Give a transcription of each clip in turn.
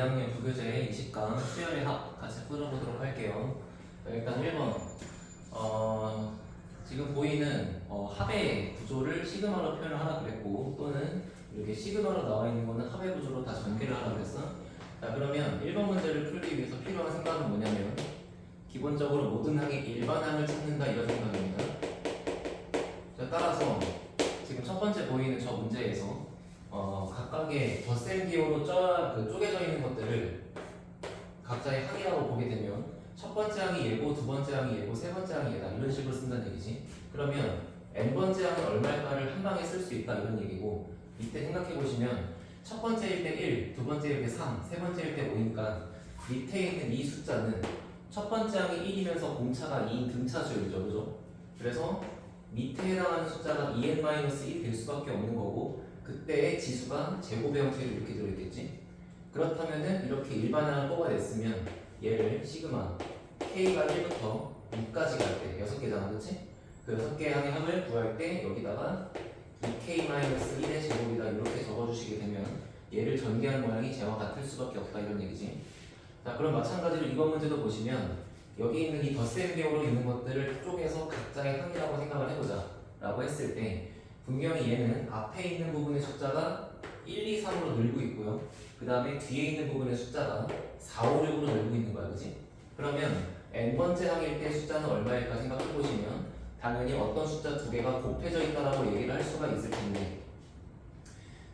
2학년 부교재 20강 수열의 합 같이 풀어보도록 할게요. 일단 1번 지금 보이는 합의 구조를 시그마로 표현을 하라 그랬고, 또는 이렇게 시그마로 나와 있는 거는 합의 구조로 다 전개를 하라 그랬어. 자, 그러면 1번 문제를 풀기 위해서 필요한 생각은 뭐냐면, 기본적으로 모든 항의 일반항을 찾는다, 이런 생각입니다. 자, 따라서 지금 첫 번째 보이는 저 문제에서 각각의 덧셈 기호로 쪼개져 있는 것들을 각자의 항이라고 보게 되면, 첫 번째 항이 얘고, 두 번째 항이 얘고, 세 번째 항이 얘다, 이런 식으로 쓴다는 얘기지. 그러면 n번째 항은 얼마일까를 한 방에 쓸 수 있다, 이런 얘기고, 이때 생각해 보시면 첫 번째일 때 1, 두 번째일 때 3, 세 번째일 때 5니까 밑에 있는 이 숫자는 첫 번째 항이 1이면서 공차가 2인 등차수열이죠, 그죠? 그래서 밑에 해당하는 숫자가 2n-1 될 수밖에 없는 거고, 그때의 지수가 제곱의 형태로 이렇게 들어있겠지. 그렇다면은 이렇게 일반항을 뽑아냈으면 얘를 시그마 k가 1부터 6까지 갈 때 6개잖아, 그치? 그 6개의 항의 합을 구할 때 여기다가 2k-1의 제곱이다, 이렇게 적어주시게 되면 얘를 전개한 모양이 쟤와 같을 수밖에 없다, 이런 얘기지. 자, 그럼 마찬가지로 이번 문제도 보시면 여기 있는 이 덧셈 기호로 있는 것들을 쪼개서 각자의 항이라고 생각을 해보자 라고 했을 때, 분명히 얘는 앞에 있는 부분의 숫자가 1, 2, 3으로 늘고 있고요, 그 다음에 뒤에 있는 부분의 숫자가 4, 5, 6으로 늘고 있는 거야, 그치? 그러면 n번째 항일 때 숫자는 얼마일까 생각해 보시면 당연히 어떤 숫자 두 개가 곱해져 있다라고 얘기를 할 수가 있을 텐데,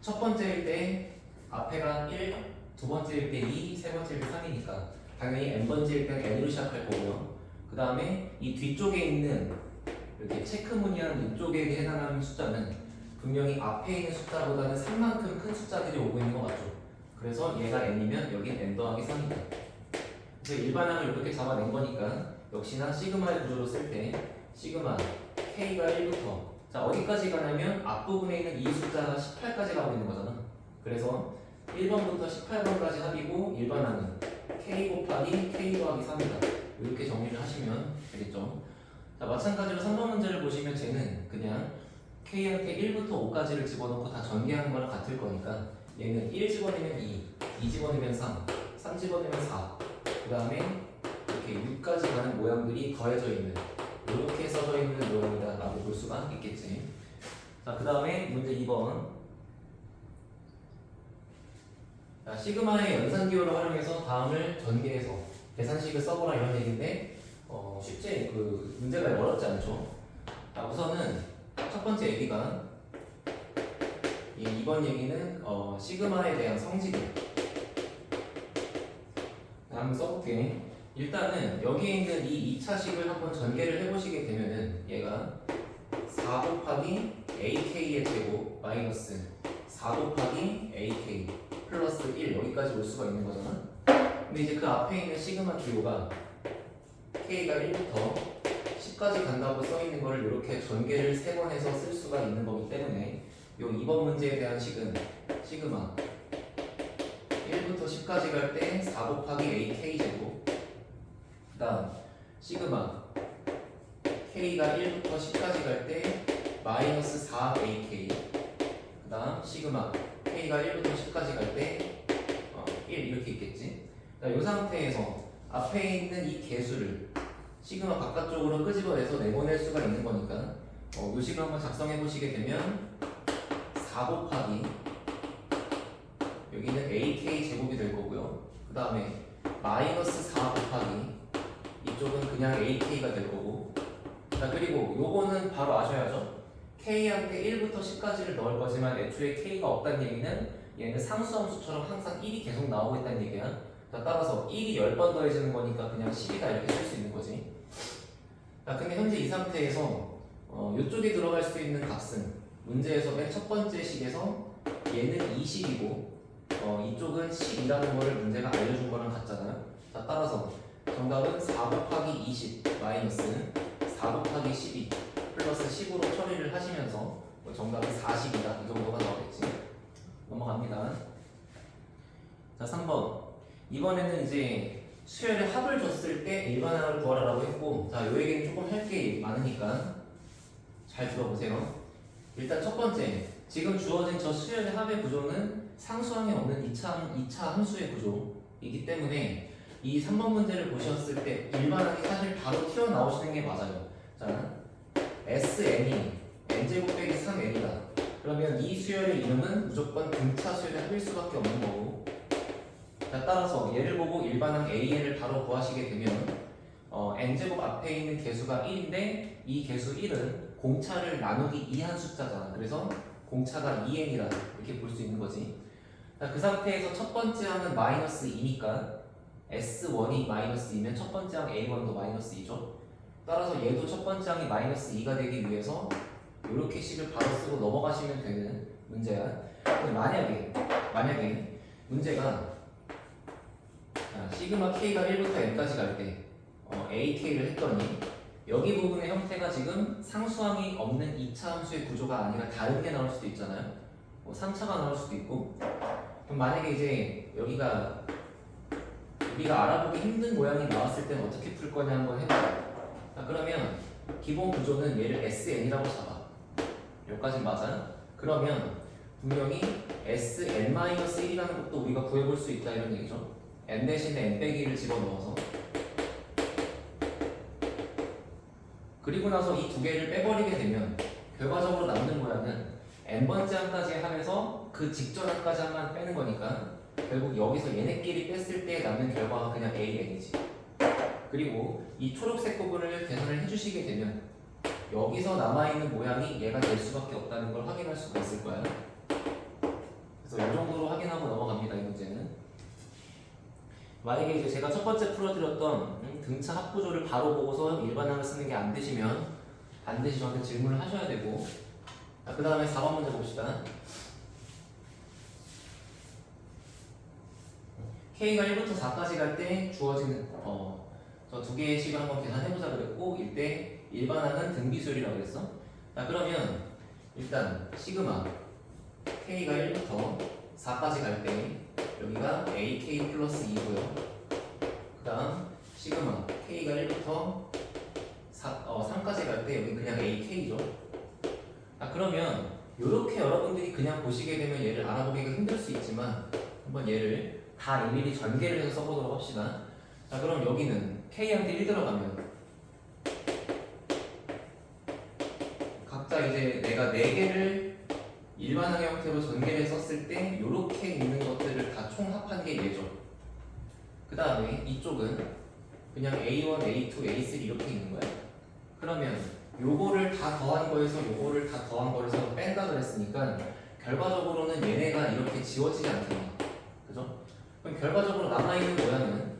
첫 번째일 때 앞에가 1, 두 번째일 때 2, 세 번째일 때 3이니까 당연히 n번째일 때는 n으로 시작할 거고요. 그 다음에 이 뒤쪽에 있는 이렇게 체크무늬한 이쪽에 해당하는 숫자는 분명히 앞에 있는 숫자보다는 3만큼 큰 숫자들이 오고 있는 거 맞죠? 그래서 얘가 n이면 여긴 n 더하기 3이다. 그래서 일반항을 이렇게 잡아낸 거니까 역시나 시그마의 구조로 쓸 때 시그마 k가 1부터, 자, 어디까지 가냐면 앞부분에 있는 이 숫자가 18까지 가고 있는 거잖아. 그래서 1번부터 18번까지 합이고, 일반항은 k 곱하기 k 더하기 3이다, 이렇게 정리를 하시면 되겠죠. 자, 마찬가지로 3번 문제를 보시면 쟤는 그냥 k한테 1부터 5까지를 집어넣고 다 전개하는 거랑 같을 거니까 얘는 1 집어넣으면 2 집어넣으면 3 집어넣으면 4, 그 다음에 이렇게 6까지 가는 모양들이 더해져 있는, 이렇게 써져 있는 모양이다 라고 볼 수가 있겠지. 자, 그 다음에 문제 2번. 자, 시그마의 연산기호를 활용해서 다음을 전개해서 계산식을 써보라, 이런 얘기인데 쉽지, 그 문제가 어렵지 않죠. 자, 우선은 첫 번째 얘기가, 이번 얘기는 시그마에 대한 성질이에요. 한번 써볼게. 일단은 여기에 있는 이 2차식을 한번 전개를 해보시게 되면은 얘가 4 곱하기 ak의 제곱 마이너스 4 곱하기 ak 플러스 1, 여기까지 올 수가 있는 거잖아. 근데 이제 그 앞에 있는 시그마 기호가 k가 1부터 10까지 간다고 써 있는 거를 이렇게 전개를 3번 해서 쓸 수가 있는 거기 때문에 요 2번 문제에 대한 식은 시그마 1부터 10까지 갈 때 4 곱하기 ak 제곱, 그 다음 시그마 k가 1부터 10까지 갈 때 마이너스 4ak, 그 다음 시그마 k가 1부터 10까지 갈 때 1, 이렇게 있겠지. 자, 이 상태에서 앞에 있는 이 개수를 시그마 바깥쪽으로 끄집어내서 내보낼 수가 있는 거니까 이 식을 한번 작성해 보시게 되면 4 곱하기 여기는 ak 제곱이 될 거고요, 그 다음에 마이너스 4 곱하기 이쪽은 그냥 ak가 될 거고, 자, 그리고 요거는 바로 아셔야죠. k한테 1부터 10까지를 넣을 거지만 애초에 k가 없다는 얘기는 얘는 상수함수처럼 항상 1이 계속 나오고 있다는 얘기야. 자, 따라서 1이 10번 더해지는 거니까 그냥 10이다, 이렇게 쓸 수 있는 거지. 자, 근데 현재 이 상태에서 이쪽에 들어갈 수 있는 값은 문제에서 맨 첫 번째 식에서 얘는 20이고 이쪽은 10이라는 거를 문제가 알려준 거랑 같잖아요. 자, 따라서 정답은 4 곱하기 20 마이너스 4 곱하기 12 플러스 10으로 처리를 하시면서 정답은 40이다, 이 정도가 나오겠지. 넘어갑니다. 자, 3번. 이번에는 이제 수열의 합을 줬을 때 일반항을 구하라고 했고, 자, 요 얘기는 조금 할 게 많으니까 잘 들어보세요. 일단 첫 번째, 지금 주어진 저 수열의 합의 구조는 상수항이 없는 2차 함수의 구조, 이기 때문에 이 3번 문제를 보셨을 때 일반항이 사실 바로 튀어나오시는 게 맞아요. 자, SN이 n제곱 빼기 3n이다. 그러면 이 수열의 이름은 무조건 등차 수열의 합일 수밖에 없는 거고, 자, 따라서 얘를 보고 일반항 AN을 바로 구하시게 되면 n제곱 앞에 있는 개수가 1인데 이 개수 1은 공차를 나누기 2한 숫자잖아. 그래서 공차가 2n이다 이렇게 볼 수 있는 거지. 자, 그 상태에서 첫 번째 항은 마이너스 2니까 S1이 마이너스 2면 첫 번째 항 A1도 마이너스 2죠. 따라서 얘도 첫 번째 항이 마이너스 2가 되기 위해서 이렇게 식을 바로 쓰고 넘어가시면 되는 문제야. 근데 만약에 문제가 시그마 K가 1부터 N까지 갈 때 AK를 했더니 여기 부분의 형태가 지금 상수항이 없는 2차 함수의 구조가 아니라 다른 게 나올 수도 있잖아요. 3차가 나올 수도 있고. 그럼 만약에 이제 여기가 우리가 알아보기 힘든 모양이 나왔을 때는 어떻게 풀 거냐 한번 해봐요. 자, 그러면 기본 구조는 얘를 SN이라고 잡아. 여기까지 맞아요? 그러면 분명히 SN-1이라는 것도 우리가 구해볼 수 있다 이런 얘기죠. N 대신에 N 빼기 1을 집어넣어서. 그리고 나서 이 두 개를 빼버리게 되면 결과적으로 남는 모양은 N번째 항까지 하면서 그 직전 항까지 한만 빼는 거니까 결국 여기서 얘네끼리 뺐을 때 남는 결과가 그냥 AN이지. 그리고 이 초록색 부분을 계산을 해주시게 되면 여기서 남아있는 모양이 얘가 될 수밖에 없다는 걸 확인할 수가 있을 거야. 그래서 이 정도로 확인하고 넘어갑니다. 이 문제는. 만약에 이제 제가 첫 번째 풀어드렸던 등차 합구조를 바로 보고서 일반항을 쓰는 게 안 되시면 반드시 저한테 질문을 하셔야 되고, 그 다음에 4번 문제 봅시다. K가 1부터 4까지 갈 때 주어지는 저 두 개의 식을 한번 계산해보자 그랬고, 이때 일반항은 등비수열이라고 그랬어. 자, 그러면 일단 시그마 K가 1부터 4까지 갈 때 여기가 AK 플러스 2고요. 그 다음 시그마 K가 1부터 3까지 갈 때 여기 그냥 AK죠. 그러면 이렇게 여러분들이 그냥 보시게 되면 얘를 알아보기가 힘들 수 있지만 한번 얘를 다 일일이 전개를 해서 써보도록 합시다. 자, 그럼 여기는 K한테 1 들어가면 각자 이제 내가 4개를 일반항 형태로 전개를 썼을 때 이렇게 있는 것들을 다 총합한 게 얘죠. 그 다음에 이쪽은 그냥 A1, A2, A3 이렇게 있는 거야. 그러면 요거를 다 더한 거에서 요거를 다 더한 거에서 뺀다 그랬으니까 결과적으로는 얘네가 이렇게 지워지지 않겠니? 그죠? 그럼 결과적으로 남아있는 모양은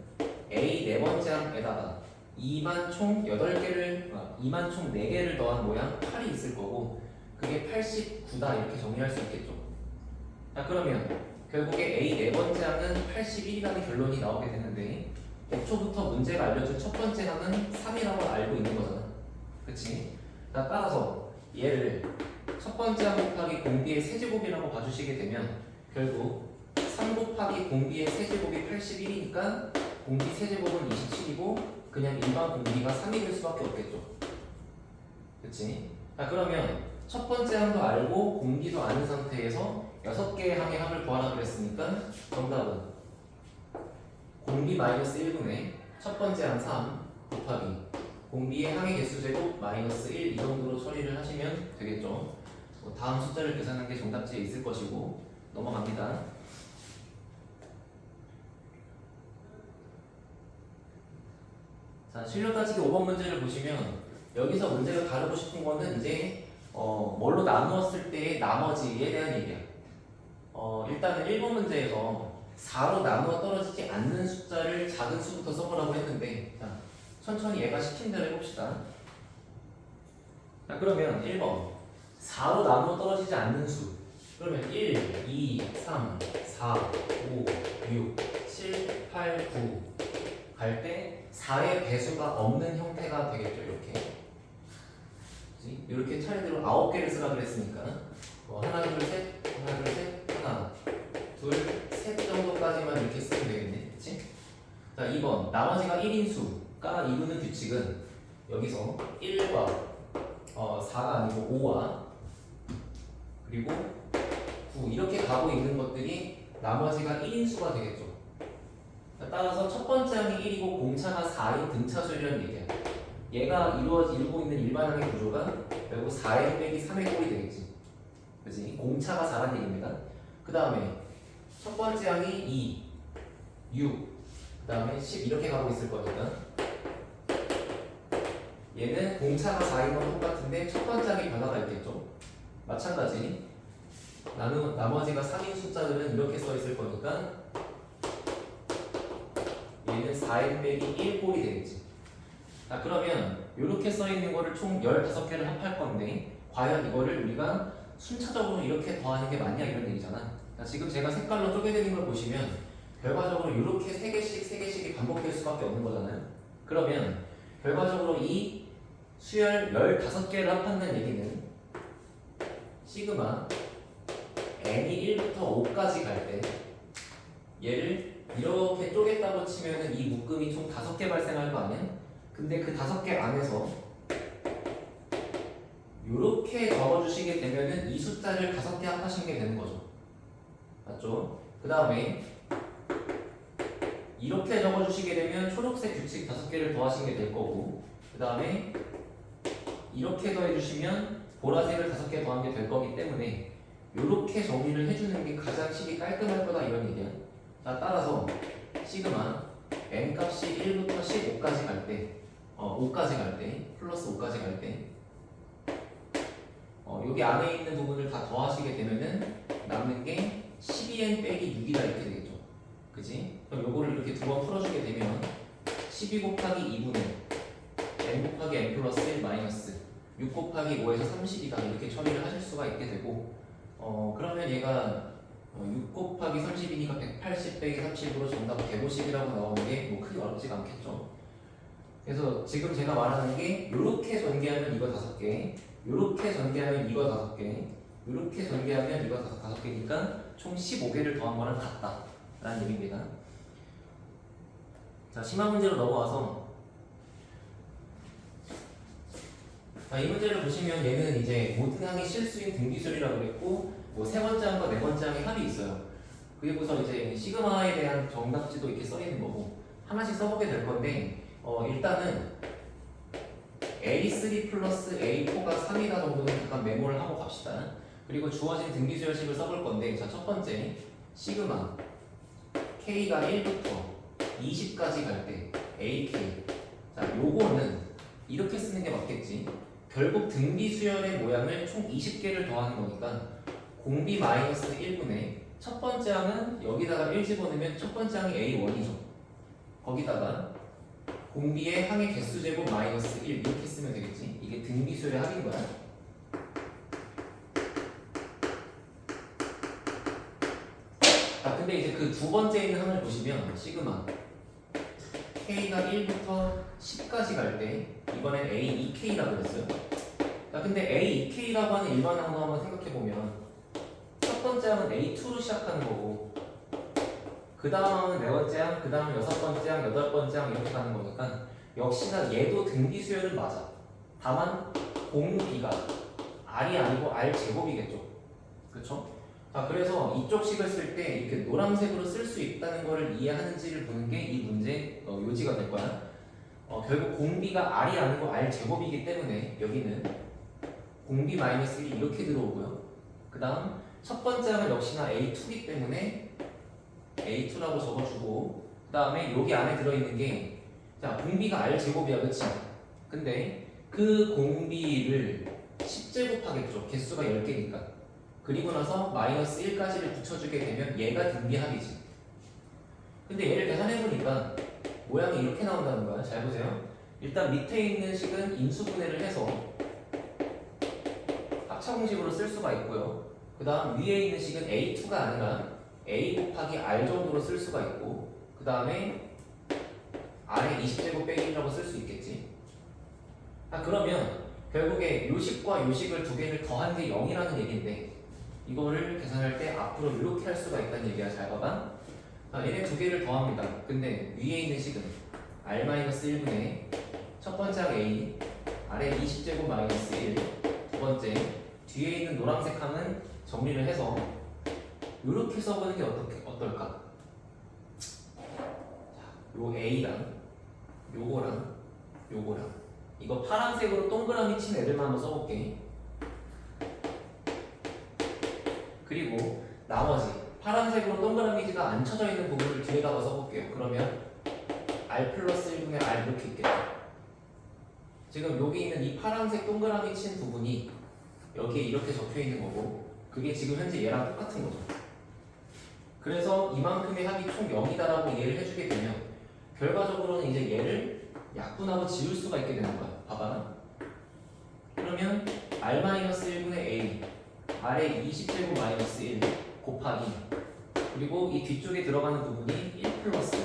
A 네 번째 항에다가 2만 총 4개를 더한 모양 8이 있을 거고, 그게 89다 이렇게 정리할 수 있겠죠. 자, 그러면 결국에 A 네 번째 항은 81이라는 결론이 나오게 되는데 애초부터 문제가 알려준 첫 번째 항은 3이라고 알고 있는 거잖아. 그치? 자, 따라서 얘를 첫 번째 항 곱하기 공비의 세제곱이라고 봐주시게 되면 결국 3 곱하기 공비의 세제곱이 81이니까 공비 세제곱은 27이고 그냥 일반 공비가 3이 될 수밖에 없겠죠. 그치? 자, 그러면 첫 번째 항도 알고 공비도 아는 상태에서 6개의 항의 합을 구하라 그랬으니까 정답은 공비 마이너스 1분의 첫 번째 항 3 곱하기 공비의 항의 개수 제곱 마이너스 1 이 정도로 처리를 하시면 되겠죠. 다음 숫자를 계산하는 게 정답지에 있을 것이고 넘어갑니다. 자, 실력 따지기 5번 문제를 보시면 여기서 문제가 다루고 싶은 거는 이제 뭘로 나누었을 때의 나머지에 대한 얘기야. 일단은 1번 문제에서 4로 나누어 떨어지지 않는 숫자를 작은 수부터 써보라고 했는데, 자, 천천히 얘가 시킨 대로 해봅시다. 자, 그러면 1번 4로 나누어 떨어지지 않는 수. 그러면 1, 2, 3, 4, 5, 6, 7, 8, 9 갈 때 4의 배수가 없는 형태가 되겠죠. 이렇게 차례대로 9개를 쓰라 그랬으니까 하나, 둘, 셋, 하나, 둘, 셋, 하나, 둘, 셋 정도까지만 이렇게 쓰면 되겠네. 그치? 자, 2번 나머지가 1인 수가 이루는 규칙은 여기서 1과 4가 아니고 5와 그리고 9 이렇게 가고 있는 것들이 나머지가 1인 수가 되겠죠. 따라서 첫 번째 항이 1이고 공차가 4인 등차수열이라는 얘기야. 얘가 이루고 있는 일반항의 구조가 결국 4n 빼기 3의 꼴이 되겠지. 그치? 공차가 4란 얘기입니다. 그 다음에 첫 번째 항이 2, 6, 그 다음에 10 이렇게 가고 있을 거니까 얘는 공차가 4인 건 똑같은데 첫 번째 항에 변화가 있겠죠. 마찬가지 나머지가 3인 숫자들은 이렇게 써 있을 거니까 얘는 4n 빼기 1 꼴이 되겠지. 자, 그러면 이렇게 써 있는 거를 총 15개를 합할 건데 과연 이거를 우리가 순차적으로 이렇게 더하는 게 맞냐 이런 얘기잖아. 자, 지금 제가 색깔로 쪼개드린 걸 보시면 결과적으로 이렇게 3개씩이 반복될 수밖에 없는 거잖아요. 그러면 결과적으로 이 수열 15개를 합한다는 얘기는 시그마 n이 1부터 5까지 갈 때 얘를 이렇게 쪼갰다고 치면은 이 묶음이 총 5개 발생할 거 아니야? 근데 그 5개 안에서 이렇게 적어주시게 되면은 이 숫자를 5개 합하신 게 되는 거죠. 맞죠? 그 다음에 이렇게 적어주시게 되면 초록색 규칙 5개를 더하신 게 될 거고, 그 다음에 이렇게 더해주시면 보라색을 5개 더한 게 될 거기 때문에 이렇게 정리를 해주는 게 가장 식이 깔끔할 거다 이런 얘기야. 자, 따라서 시그마 n 값이 1부터 15까지 갈 때, 5까지 갈 때, 플러스 5까지 갈 때, 여기 안에 있는 부분을 다 더하시게 되면은 남는 게 12n 빼기 6이다 이렇게 되겠죠. 그지? 그럼 요거를 이렇게 두 번 풀어주게 되면 12 곱하기 2분의 n 곱하기 n 플러스 1 마이너스 6 곱하기 5에서 30이다 이렇게 처리를 하실 수가 있게 되고, 그러면 얘가 6 곱하기 30이니까 180 빼기 30으로 정답 150이라고 나오는 게 뭐 크게 어렵지가 않겠죠. 그래서 지금 제가 말하는 게 요렇게 전개하면 이거 5개, 요렇게 전개하면 이거 5개, 요렇게 전개하면 이거 5개니까 총 15개를 더한 거랑 같다 라는 얘기입니다. 자, 심화 문제로 넘어와서, 자, 이 문제를 보시면 얘는 이제 모든 항의 실수인 등비술이라고 그랬고, 뭐 세 번째 항과 네 번째 항의 합이 있어요. 그리고서 이제 시그마에 대한 정답지도 이렇게 써 있는 거고 하나씩 써보게 될 건데, 일단은 A3 플러스 A4가 3이다 정도는 잠깐 메모를 하고 갑시다. 그리고 주어진 등비수열식을 써볼 건데, 자, 첫 번째 시그마 K가 1부터 20까지 갈 때 AK, 자, 요거는 이렇게 쓰는 게 맞겠지. 결국 등비수열의 모양을 총 20개를 더하는 거니까 공비 마이너스 1분의 첫 번째 항은 여기다가 1 집어넣으면 첫 번째 항이 A1이죠. 거기다가 공비의 항의 개수 제곱 마이너스 1 이렇게 쓰면 되겠지. 이게 등비수열의 합인 거야. 자, 근데 이제 그 두 번째 있는 항을 보시면 시그마 K가 1부터 10까지 갈 때 이번엔 A2K라고 그랬어요. 자, 근데 A2K라고 하는 일반 항도 한번 생각해보면 첫 번째 항은 A2로 시작하는 거고, 그 다음은 네 번째 항, 그 다음은 여섯 번째 항, 여덟 번째 항 이렇게 가는 거니까 역시나 얘도 등비 수열은 맞아. 다만 공비가 R이 아니고 R 제곱이겠죠. 그쵸? 자, 그래서 이쪽 식을 쓸 때 이렇게 노란색으로 쓸 수 있다는 것을 이해하는지를 보는 게 이 문제 요지가 될 거야. 결국 공비가 R이 아니고 R 제곱이기 때문에 여기는 공비 마이너스 1이 이렇게 들어오고요. 그 다음 첫 번째 항은 역시나 A2이기 때문에 A2라고 적어주고, 그 다음에 여기 안에 들어있는 게, 자, 공비가 R 제곱이야, 그치? 근데 그 공비를 10제곱하겠죠. 개수가 10개니까. 그리고 나서 마이너스 1까지를 붙여주게 되면 얘가 등비합이지. 근데 얘를 계산해보니까 모양이 이렇게 나온다는 거야. 잘 보세요. 일단 밑에 있는 식은 인수분해를 해서 합차공식으로 쓸 수가 있고요. 그 다음 위에 있는 식은 A2가 아니라 A 곱하기 R 정도로 쓸 수가 있고, 그 다음에 R에 20제곱 빼기 1이라고 쓸 수 있겠지. 그러면 결국에 요식과 요식을 두 개를 더한 게 0이라는 얘기인데, 이거를 계산할 때 앞으로 이렇게 할 수가 있다는 얘기야. 잘 봐봐. 얘네 두 개를 더합니다. 근데 위에 있는 식은 R-1분의 첫 번째 항 A, R에 20제곱 마이너스 1, 두 번째 뒤에 있는 노란색 항은 정리를 해서 이렇게 써보는 게 어떨까? 요 A랑 요거랑 요거랑 이거 파란색으로 동그라미 친 애들만 한번 써볼게. 그리고 나머지 파란색으로 동그라미가 안 쳐져 있는 부분을 뒤에다가 써볼게요. 그러면 R 플러스 1분의 R 이렇게 있겠죠. 지금 여기 있는 이 파란색 동그라미 친 부분이 여기에 이렇게 적혀 있는 거고 그게 지금 현재 얘랑 똑같은 거죠. 그래서 이만큼의 합이 총 0이다라고 이해를 해주게 되면 결과적으로는 이제 얘를 약분하고 지울 수가 있게 되는 거야. 봐봐. 그러면 R-1분의 A R의 20제곱 마이너스 1 곱하기 그리고 이 뒤쪽에 들어가는 부분이 1 플러스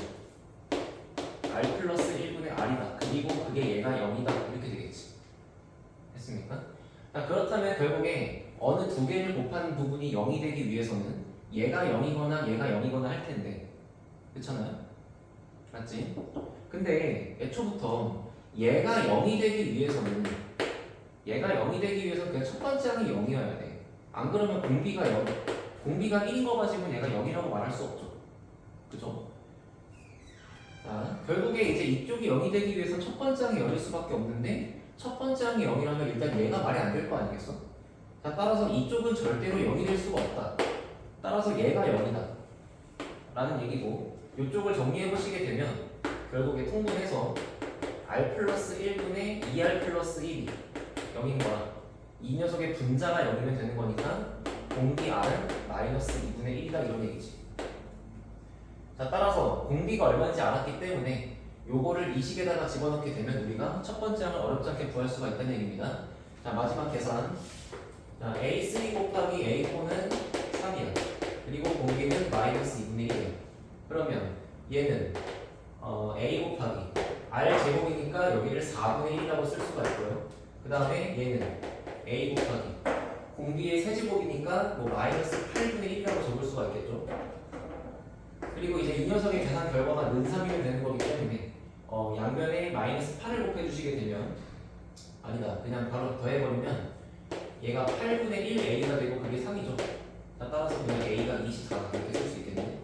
R 플러스 1분의 R이다. 그리고 그게 얘가 0이다. 이렇게 되겠지. 됐습니까? 자, 그렇다면 결국에 어느 두 개를 곱한 부분이 0이 되기 위해서는 얘가 0이거나 얘가 0이거나 할 텐데 그렇잖아요? 맞지? 근데 애초부터 얘가 0이 되기 위해서는 그냥 첫 번째 항이 0이어야 돼. 안 그러면 공비가 1인 거 가지고는 얘가 0이라고 말할 수 없죠. 그죠? 자, 결국에 이제 이쪽이 0이 되기 위해서 첫 번째 항이 0일 수밖에 없는데 첫 번째 항이 0이라면 일단 얘가 말이 안 될 거 아니겠어? 자, 따라서 이쪽은 절대로 0이 될 수가 없다. 따라서 얘가 0이다 라는 얘기고 이쪽을 정리해 보시게 되면 결국에 통분해서 R 플러스 1분의 2R 플러스 1이 0인 거야. 이 녀석의 분자가 0이면 되는 거니까 공비 R은 마이너스 2분의 1이다 이런 얘기지. 자, 따라서 공비가 얼마인지 알았기 때문에 요거를 이 식에다가 집어넣게 되면 우리가 첫 번째 항을 어렵지 않게 구할 수가 있다는 얘기입니다. 자, 마지막 계산. 자, A3 곱하기 A4는 3이야. 그리고 공비는 마이너스 2분의 1이야. 그러면 얘는 A 곱하기 R 제곱이니까 여기를 4분의 1이라고 쓸 수가 있고요. 그 다음에 얘는 A 곱하기 공비의 세제곱이니까 뭐 마이너스 8분의 1이라고 적을 수가 있겠죠. 그리고 이제 이 녀석의 계산 결과가 는3이면 되는 거기 때문에 양변에 마이너스 8을 곱해주시게 되면 아니다. 그냥 바로 더해버리면 얘가 8분의 1 A가 되고 그게 3이죠. 자, 따라서 그냥 A가 24 이렇게 쓸 수 있겠네.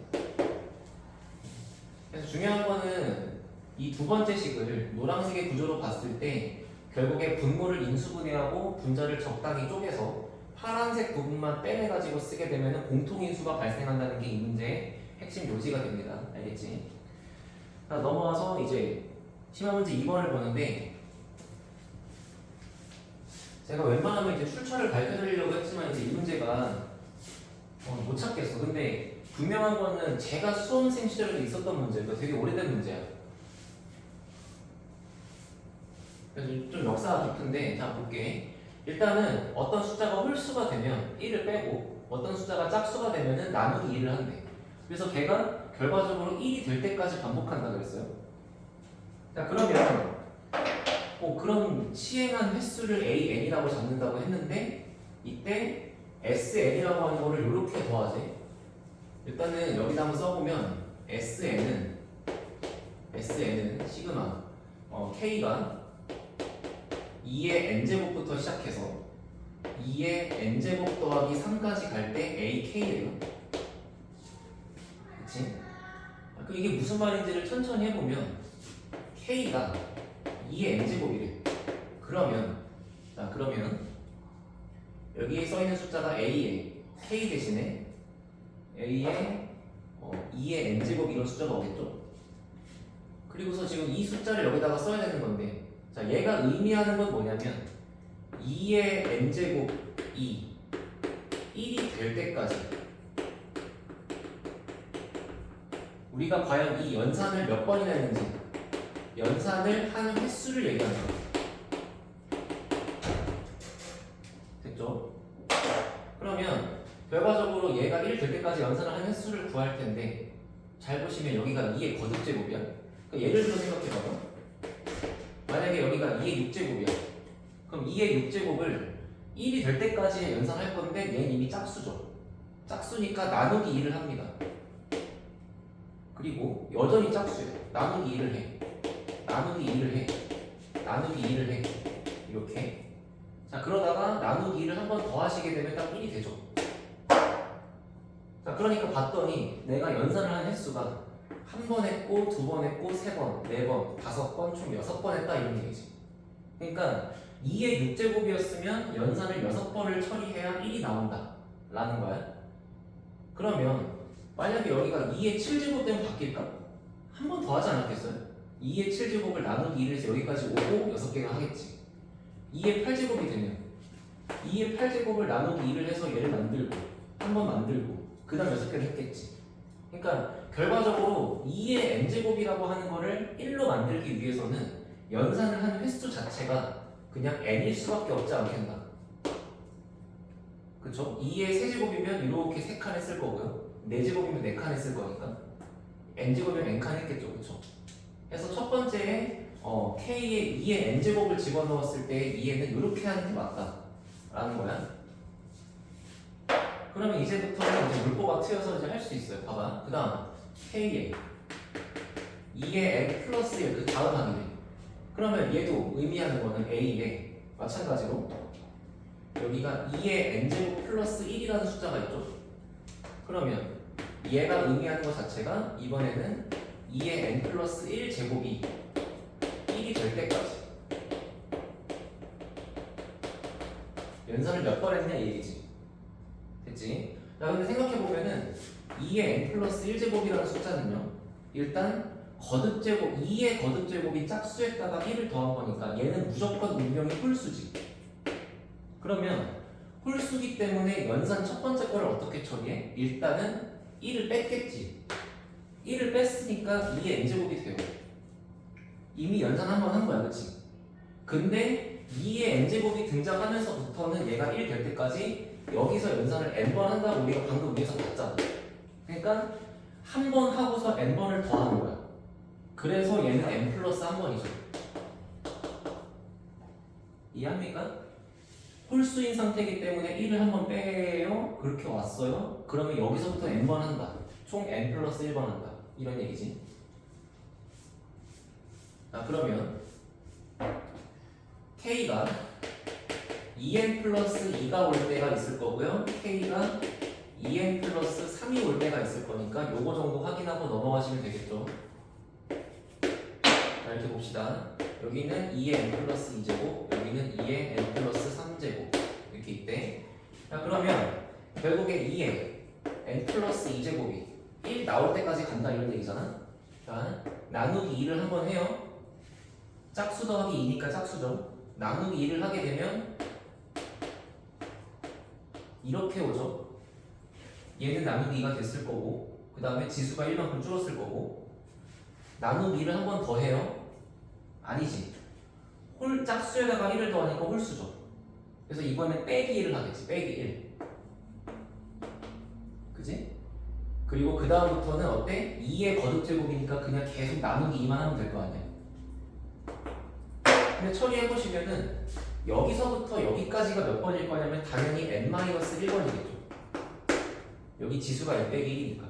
그래서 중요한 거는 이 두 번째 식을 노란색의 구조로 봤을 때 결국에 분모를 인수분해하고 분자를 적당히 쪼개서 파란색 부분만 빼내가지고 쓰게 되면 공통인수가 발생한다는 게 이 문제의 핵심 요지가 됩니다. 알겠지? 자, 넘어와서 이제 심화문제 2번을 보는데 제가 웬만하면 이제 출처를 밝혀드리려고 했지만 이제 이 문제가 못 찾겠어. 근데 분명한 거는 제가 수험생 시절에도 있었던 문제니까 되게 오래된 문제야. 그래서 좀 역사가 깊은데 자 볼게. 일단은 어떤 숫자가 홀수가 되면 1을 빼고 어떤 숫자가 짝수가 되면은 나누기 2를 한대. 그래서 걔가 결과적으로 1이 될 때까지 반복한다 그랬어요. 자, 그러면 그런 시행한 횟수를 AN이라고 잡는다고 했는데 이때 SN이라고 하는 거를 이렇게 더하지. 일단은 여기다 한번 써보면 SN은 시그마 K가 2의 n제곱부터 시작해서 2의 n제곱 더하기 3까지 갈 때 AK래요. 그치? 이게 무슨 말인지를 천천히 해보면 K가 2의 n제곱이래. 그러면 여기에 써있는 숫자가 A에 K 대신에 A에 2의 n제곱 이런 숫자가 오겠죠? 그리고서 지금 이 숫자를 여기다가 써야 되는 건데 자, 얘가 의미하는 건 뭐냐면 2의 n제곱이 1이 될 때까지 우리가 과연 이 연산을 몇 번이나 했는지 연산을 하는 횟수를 얘기하는 거예요. 됐죠? 그러면 결과적으로 얘가 1 될 때까지 연산을 하는 횟수를 구할 텐데 잘 보시면 여기가 2의 거듭제곱이야. 그러니까 예를 들어 생각해봐봐. 만약에 여기가 2의 6제곱이야. 그럼 2의 6제곱을 1이 될 때까지 연산할 건데 얘는 이미 짝수죠. 짝수니까 나누기 2를 합니다. 그리고 여전히 짝수예요. 나누기 2를 해. 나누기 2를 해. 나누기 2를 해. 이렇게. 자, 그러다가 나누기 2를 한 번 더 하시게 되면 딱 1이 되죠. 자, 그러니까 봤더니 내가 연산을 한 횟수가 한 번 했고, 두 번 했고, 세 번, 네 번, 다섯 번, 총 6번 했다 이런 얘기지. 그러니까 2의 6제곱이었으면 연산을 6번을 처리해야 1이 나온다 라는 거야. 그러면 만약에 여기가 2의 7제곱 되면 바뀔까? 한 번 더 하지 않았겠어요? 2의 7제곱을 나누기 1에서 여기까지 오고 6개가 하겠지. 2의 8제곱이 되면 2의 8제곱을 나누기 2를 해서 얘를 만들고 한 번 만들고 그 다음 6개를 했겠지. 그러니까 결과적으로 2의 n제곱이라고 하는 거를 1로 만들기 위해서는 연산을 한 횟수 자체가 그냥 n일 수밖에 없지 않겠나. 그쵸? 2의 세제곱이면 이렇게 3칸 했을 거고요. 4제곱이면 4칸 했을 거니까 n제곱이면 n칸 했겠죠. 그쵸? 그래서 첫 번째에 k에 2의 n제곱을 집어넣었을 때 2에는 이렇게 하는 게 맞다 라는 거야. 그러면 이제부터는 이제 물보가 트여서 이제 할 수 있어요. 봐봐. 그 다음 k에 2의 n 플러스 1, 그 다음 항이네. 그러면 얘도 의미하는 거는 a에 마찬가지로 여기가 2의 n제곱 플러스 1이라는 숫자가 있죠. 그러면 얘가 의미하는 것 자체가 이번에는 2의 n 플러스 1 제곱이 1이 될 때까지 연산을 몇 번 했냐 이 얘기지. 됐지? 자, 근데 생각해보면은 2의 n 플러스 1제곱이라는 숫자는요, 일단 거듭제곱, 2의 거듭제곱이 짝수에다가 1을 더한 거니까 얘는 무조건 운명이 홀수지. 그러면 홀수기 때문에 연산 첫 번째 거를 어떻게 처리해? 일단은 1을 뺐겠지. 1을 뺐으니까 2의 n제곱이 돼요. 이미 연산 한 번 한 거야, 그치? 근데 2의 n제곱이 등장하면서부터는 얘가 1 될 때까지 여기서 연산을 n번 한다고 우리가 방금 위에서 봤잖아. 그러니까 한 번 하고서 n번을 더하는 거야. 그래서 얘는 n 플러스 한 번이죠. 이해합니까? 홀수인 상태이기 때문에 1을 한 번 빼요. 그렇게 왔어요. 그러면 여기서부터 n번 한다. 총 n 플러스 1번 한다. 이런 얘기지. 자, 그러면 k가 2n 플러스 2가 올 때가 있을 거고요. k가 2n 플러스 3이 올 때가 있을 거니까 요거 정도 확인하고 넘어가시면 되겠죠. 자, 이렇게 봅시다. 여기는 2의 n 플러스 2제곱, 여기는 2의 n 플러스 3제곱 이렇게 있대. 자, 그러면 결국에 2의 n 플러스 2제곱이 1 나올 때까지 간다 이런 얘기잖아. 자, 나누기 2를 한번 해요. 짝수 더하기 2니까 짝수죠. 나누기 2를 하게 되면 이렇게 오죠. 얘는 나누기 2가 됐을 거고, 그 다음에 지수가 1만큼 줄었을 거고, 나누기 2를 한 번 더 해요. 아니지. 짝수에다가 1을 더하니까 홀수죠. 그래서 이번엔 빼기 1을 하겠지. 빼기 1. 그지? 그리고 그 다음부터는 어때? 2의 거듭제곱이니까 그냥 계속 나누기 2만 하면 될 거 아니야. 근데 처리해보시면은 여기서부터 여기까지가 몇 번일 거냐면 당연히 n-1번이겠죠. 여기 지수가 n 빼기 1이니까.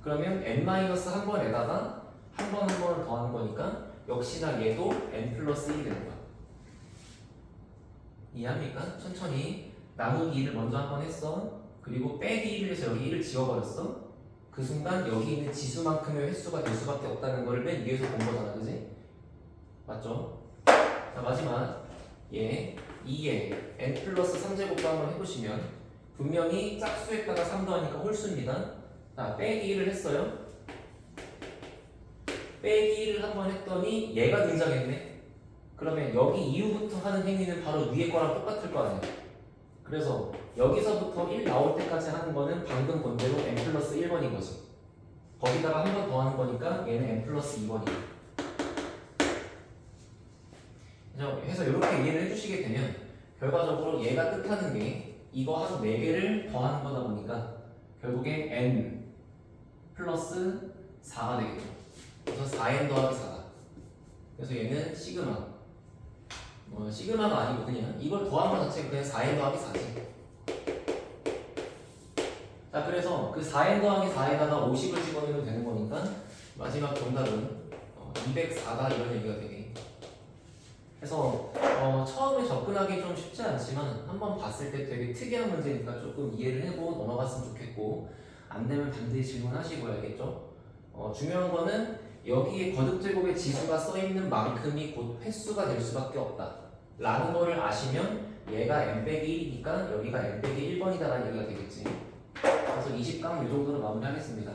그러면 n-1번에다가 한 번 한 번을 더하는 거니까 역시나 얘도 n 플러스 1이 되는 거야. 이해합니까? 천천히 나누기 2를 먼저 한 번 했어. 그리고 빼기 1을 해서 여기 1을 지워버렸어. 그 순간 여기 있는 지수만큼의 횟수가 될 수밖에 없다는 걸 맨 위에서 본 거잖아, 그지? 맞죠? 자, 마지막 얘 2의 n 플러스 3제곱도 한번 해보시면 분명히 짝수에다가 3 더하니까 홀수입니다. 자, 빼기 1을 했어요. 빼기 1을 한번 했더니 얘가 등장했네. 그러면 여기 이후부터 하는 행위는 바로 위에 거랑 똑같을 거 아니야. 그래서 여기서부터 1 나올 때까지 하는 거는 방금 본 대로 n 플러스 1번인 거지. 거기다가 한 번 더 하는 거니까 얘는 n 플러스 2번이야. 그래서 이렇게 이해를 해주시게 되면 결과적으로 얘가 뜻하는 게 이거 한 4개를 더하는 거다 보니까 결국에 n 플러스 4가 되겠죠. 그래서 4n 더하기 4다. 그래서 얘는 시그마. 시그마가 아니고 그냥 이걸 더한 것 자체가 그냥 4n 더하기 4지. 자, 그래서 그 4n 더하기 4에다가 50을 집어넣으면 되는 거니까 마지막 정답은 204다 이런 얘기가 되게. 그래서 처음에 접근하기 좀 쉽지 않지만 한번 봤을 때 되게 특이한 문제니까 조금 이해를 해보고 넘어갔으면 좋겠고, 안 되면 반드시 질문하시고 알겠죠? 중요한 거는 여기에 거듭제곱의 지수가 써있는 만큼이 곧 횟수가 될 수밖에 없다 라는 거를 아시면 얘가 n-1이니까 여기가 n-1번이다 라는 얘기가 되겠지. 그래서 20강 이 정도로 마무리하겠습니다.